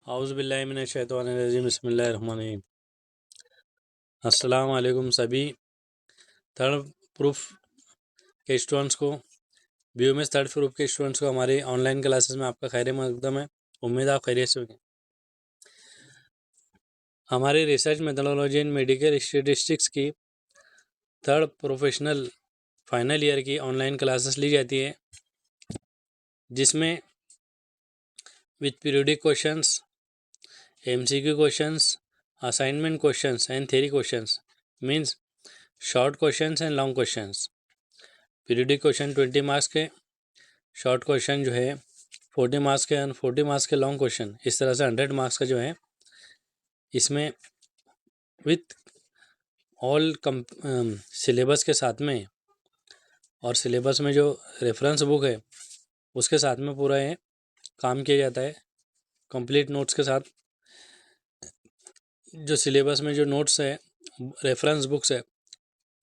औज़ु बिल्लाहि मिनश शैतानिर रजीम बिस्मिल्लाहिर रहमानिर रहीम। अस्सलाम वालेकुम सभी थर्ड प्रूफ के स्टूडेंट्स को, BMS थर्ड प्रूफ के स्टूडेंट्स को हमारे ऑनलाइन क्लासेस में आपका खैर मकदम है। उम्मीद आप खैरियत से होंगे। हमारी रिसर्च मेथोडोलॉजी इन मेडिकल स्टैटिस्टिक्स की थर्ड प्रोफेशनल फाइनल ईयर की ऑनलाइन क्लासेस ली जाती है, जिसमें with periodic questions, MCQ questions, assignment questions and theory questions means short questions and long questions. Periodic question 20 marks के, शॉर्ट क्वेश्चन जो है 40 marks के and 40 marks के लॉन्ग क्वेश्चन, इस तरह से 100 मार्क्स का जो है इसमें विथ ऑल सिलेबस के साथ में, और सिलेबस में जो रेफरेंस बुक है उसके साथ में पूरा ये काम किया जाता है। कंप्लीट नोट्स के साथ जो सिलेबस में जो नोट्स है, रेफरेंस बुक्स है,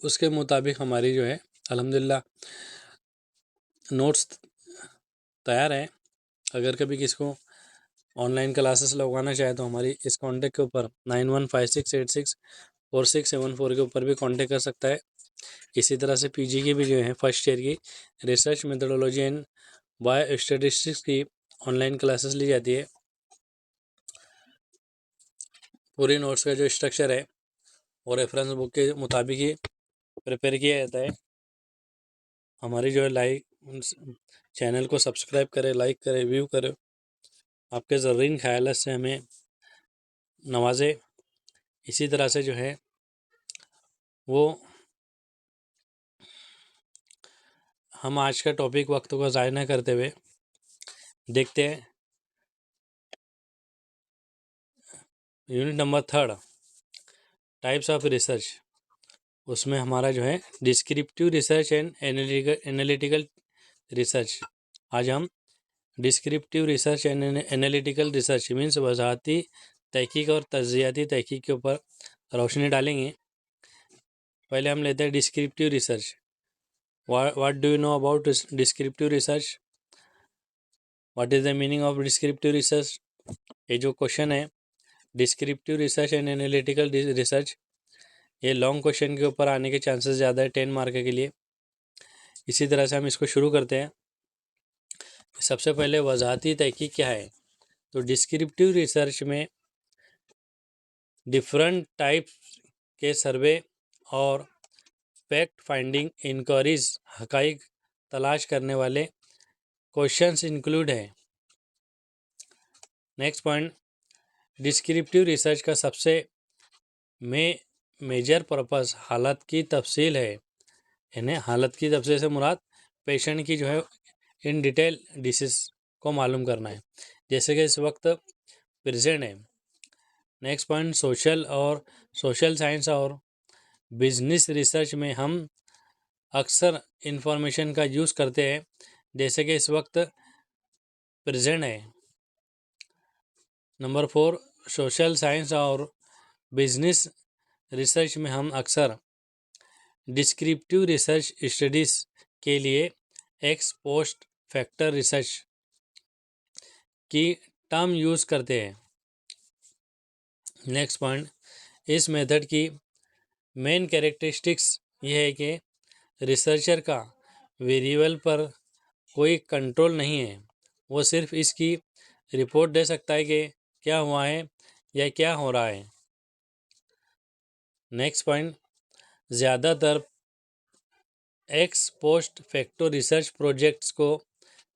उसके मुताबिक हमारी जो है अल्हम्दुलिल्लाह नोट्स तैयार है। अगर कभी किसी को ऑनलाइन क्लासेस लगवाना चाहे तो हमारी इस कॉन्टेक्ट के ऊपर 9156864674 के ऊपर भी कांटेक्ट कर सकता है। इसी तरह से PG की भी जो है फर्स्ट ईयर की research methodology and bio statistics की ऑनलाइन क्लासेस ली जाती है। पूरी नोट्स का जो स्ट्रक्चर है और रेफरेंस बुक के मुताबिक ही प्रिपेयर किया जाता है। हमारी जो है चैनल को सब्सक्राइब करें, लाइक करें, व्यू करें, आपके ज़रूरी ख्याल से हमें नवाजे। इसी तरह से जो है वो हम आज का टॉपिक वक्त को ज़ाय न करते हुए देखते हैं unit number 3 types of research. उसमें हमारा जो है descriptive research and analytical research. आज हम descriptive research and analytical research means वजाहती तहकीक और तज्जियाती तहकीक के ऊपर रोशनी डालेंगे। पहले हम लेते हैं descriptive research. What do you know about descriptive research? What is the meaning of descriptive research? ये जो क्वेश्चन है descriptive research and analytical research, ये लॉन्ग क्वेश्चन के ऊपर आने के चांसेस ज़्यादा है 10 मार्क के लिए। इसी तरह से हम इसको शुरू करते हैं। सबसे पहले वजाहती तहकीक क्या है? तो डिस्क्रिप्टिव रिसर्च में डिफरेंट टाइप के सर्वे और फैक्ट फाइंडिंग इंक्वायरीज, हकाइक तलाश करने वाले क्वेश्चंस इंक्लूड है। नेक्स्ट पॉइंट, डिस्क्रिप्टिव रिसर्च का सबसे मेजर पर्पस हालत की तफसील है। यानी हालत की तफसील से मुराद पेशेंट की जो है इन डिटेल डिसीज को मालूम करना है, जैसे कि इस वक्त प्रेजेंट है। नेक्स्ट पॉइंट, सोशल साइंस और बिजनेस रिसर्च में हम अक्सर इंफॉर्मेशन का यूज़ करते हैं, जैसे कि इस वक्त प्रेजेंट है। नंबर 4, सोशल साइंस और बिजनेस रिसर्च में हम अक्सर डिस्क्रिप्टिव रिसर्च स्टडीज़ के लिए एक्स पोस्ट फैक्टर रिसर्च की टर्म यूज़ करते हैं। नेक्स्ट पॉइंट, इस मेथड की मेन कैरेक्टरिस्टिक्स ये है कि रिसर्चर का वेरिएबल पर कोई कंट्रोल नहीं है, वो सिर्फ इसकी रिपोर्ट दे सकता है कि क्या हुआ है या क्या हो रहा है। नेक्स्ट पॉइंट, ज़्यादातर x post facto research projects को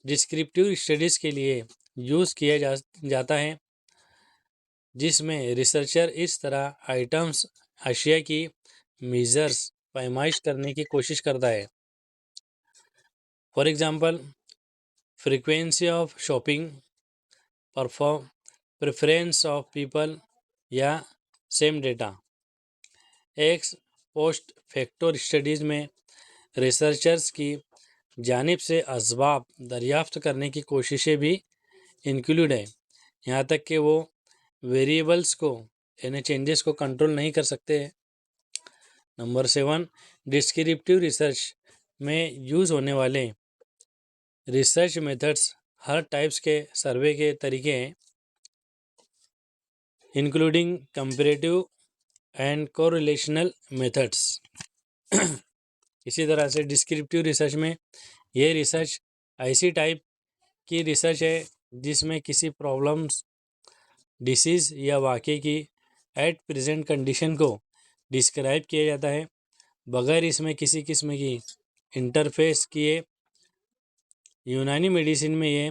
डिस्क्रिप्टिव स्टडीज़ के लिए यूज़ किया जाता है, जिसमें रिसर्चर इस तरह आइटम्स अशिया की मेजर्स पैमाइश करने की कोशिश करता है। For example, frequency of shopping, preference of people या same data. Ex post facto studies में रिसर्चर्स की जानिब से असबाब दरियाफ्त करने की कोशिशें भी इंक्लूड है, यहाँ तक कि वो वेरिएबल्स को यानी चेंजेस को कंट्रोल नहीं कर सकते। नंबर 7, डिस्क्रिप्टिव रिसर्च में यूज़ होने वाले रिसर्च मेथड्स हर टाइप्स के सर्वे के तरीके हैं। Including comparative and correlational methods. इसी तरह से डिस्क्रिप्टिव रिसर्च में ये रिसर्च ऐसी टाइप की रिसर्च है जिसमें किसी प्रॉब्लम्स, डिसीज़ या वाक़े की एट प्रेजेंट कंडीशन को डिस्क्राइब किया जाता है बगैर इसमें किसी किस्म की इंटरफेस किए। यूनानी मेडिसिन में ये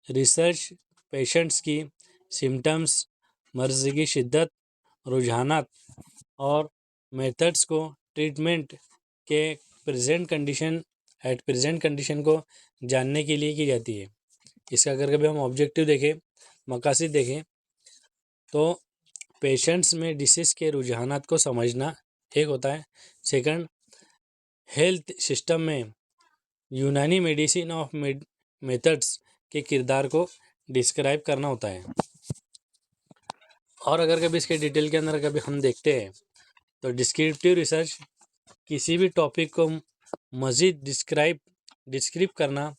रिसर्च पेशेंट्स की सिम्टम्स, मर्ज़ की शिद्दत, रुझानात और मेथड्स को ट्रीटमेंट के प्रेजेंट कंडीशन को जानने के लिए की जाती है। इसका अगर कभी हम ऑब्जेक्टिव देखें, मकासद देखें, तो पेशेंट्स में डिसीज़ के रुझानात को समझना एक होता है। सेकंड, हेल्थ सिस्टम में यूनानी मेडिसिन ऑफ मेथड्स के किरदार को डिस्क्राइब करना होता है। और अगर कभी इसके डिटेल के अंदर कभी हम देखते हैं तो डिस्क्रिप्टिव रिसर्च किसी भी टॉपिक को मज़ीद डिस्क्राइब करना,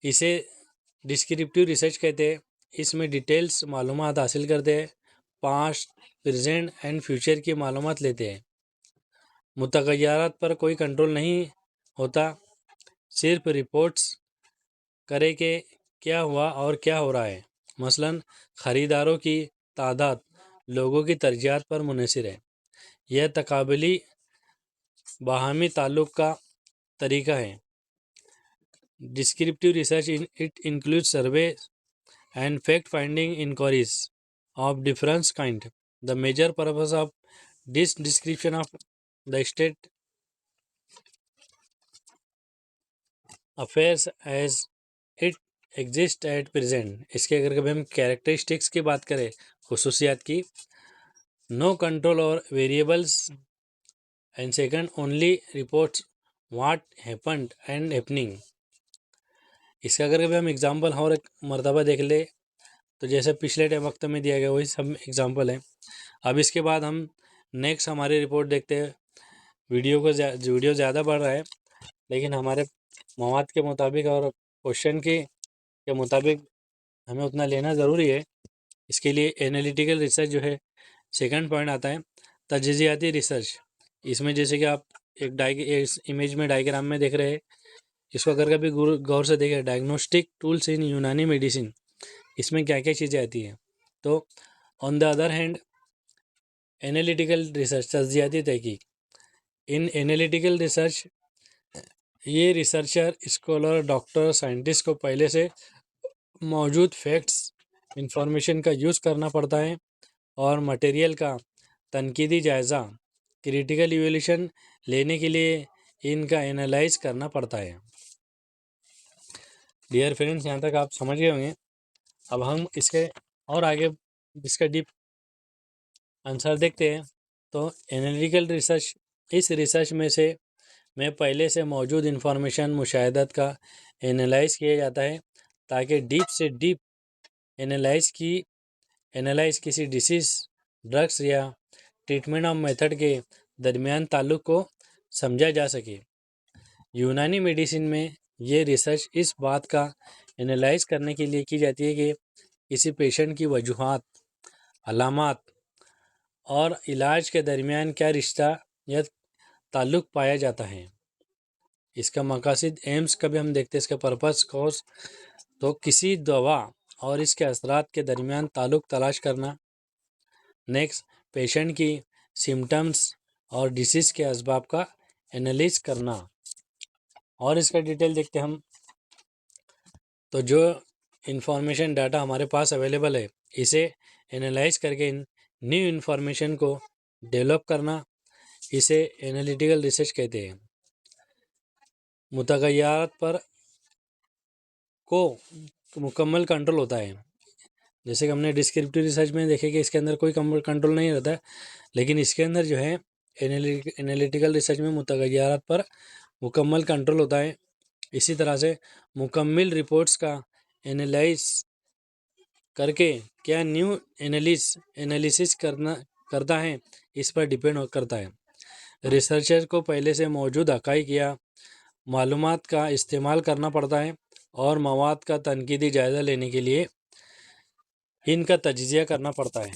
इसे डिस्क्रिप्टिव रिसर्च कहते हैं। इसमें डिटेल्स मालूमात हासिल करते हैं, पास्ट, प्रेजेंट एंड फ्यूचर की मालूमात लेते हैं। मुतग़य्यारात पर कोई कंट्रोल नहीं होता, सिर्फ रिपोर्ट्स करे कि क्या हुआ और क्या हो रहा है। मसलन ख़रीदारों की तादाद लोगों की तरजीहात पर मुनहसर है। यह तकाबली बाहमी ताल्लुक़ का तरीका है। Descriptive research it includes survey and fact finding inquiries of different kind. The major purpose of this description of the state affairs as it exist at present. इसके अगर कभी हम कैरेक्टरिस्टिक्स की बात करें, खुसूसियात की, नो कंट्रोल और variables and second only reports what happened and happening. इसका अगर कभी हम एग्जांपल और एक मरतबा देख ले तो जैसे पिछले वक्त में दिया गया वही सब एग्जांपल है। अब इसके बाद हम नेक्स्ट हमारी रिपोर्ट देखते हैं। वीडियो ज़्यादा बढ़ रहा है, लेकिन हमारे मवाद के मुताबिक और क्वेश्चन के मुताबिक हमें उतना लेना ज़रूरी है। इसके लिए एनालिटिकल रिसर्च जो है सेकंड पॉइंट आता है, तजज़ियाती रिसर्च। इसमें जैसे कि आप इस इमेज में डायग्राम में देख रहे हैं, इसको अगर कभी गौर से देखें, डायग्नोस्टिक टूल्स इन यूनानी मेडिसिन, इसमें क्या क्या चीज़ें आती हैं। तो on the other hand analytical research, तजज़ियाती तहकीक। इन एनालिटिकल रिसर्च ये रिसर्चर, स्कॉलर, डॉक्टर, साइंटिस्ट को पहले से मौजूद फैक्ट्स, इंफॉर्मेशन का यूज़ करना पड़ता है और मटेरियल का तनकीदी जायज़ा, क्रिटिकल इवैल्यूएशन लेने के लिए इनका एनालाइज करना पड़ता है। डियर फ्रेंड्स, यहाँ तक आप समझ गए होंगे। अब हम इसके और आगे इसका डीप आंसर देखते हैं। तो एनालिटिकल रिसर्च, इस रिसर्च में से पहले से मौजूद इन्फॉर्मेशन, मुशाहदत का एनालाइज किया जाता है ताकि डीप से डीप एनालाइज किसी डिसीज़, ड्रग्स या ट्रीटमेंट ऑफ मेथड के दरमियान ताल्लुक़ को समझा जा सके। यूनानी मेडिसिन में ये रिसर्च इस बात का एनालाइज करने के लिए की जाती है कि किसी पेशेंट की वजूहात, अलामात और इलाज के दरमियान क्या रिश्ता या ताल्लुक़ पाया जाता है। इसका मकासद, एम्स का भी हम देखते हैं, इसका पर्पस कोर्स, तो किसी दवा और इसके असरात के दरमियान ताल्लुक़ तलाश करना। नेक्स्ट, पेशेंट की सिम्टम्स और डिसीज़ के असबाब का एनालिस करना। और इसका डिटेल देखते हैं हम। तो जो इन्फॉर्मेशन डाटा हमारे पास अवेलेबल है, इसे एनालाइज करके न्यू इन्फॉर्मेशन को डेवलप करना, इसे एनालिटिकल रिसर्च कहते हैं। मुतग़य्यारात पर को मुकम्मल कंट्रोल होता है। जैसे कि हमने डिस्क्रिप्टिव रिसर्च में देखे कि इसके अंदर कोई कंट्रोल नहीं रहता है, लेकिन इसके अंदर जो है एनालिटिकल रिसर्च में मुतग़य्यारात पर मुकम्मल कंट्रोल होता है। इसी तरह से मुकम्मल रिपोर्ट्स का एनालाइज करके क्या न्यू एनालिसिस करता है, इस पर डिपेंड करता है। रिसर्चर को पहले से मौजूद हक़ाइक़ या मालूमात का इस्तेमाल करना पड़ता है और मवाद का तनकीदी जायज़ा लेने के लिए इनका तजिया करना पड़ता है।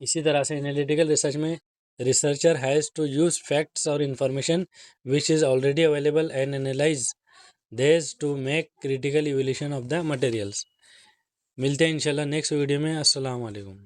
इसी तरह से एनालिटिकल रिसर्च में researcher has to use facts और information which is already available and analyse these to make critical evolution of the materials. मिलते हैं इंशाल्लाह नेक्स्ट वीडियो में। अस्सलाम वालेकुम।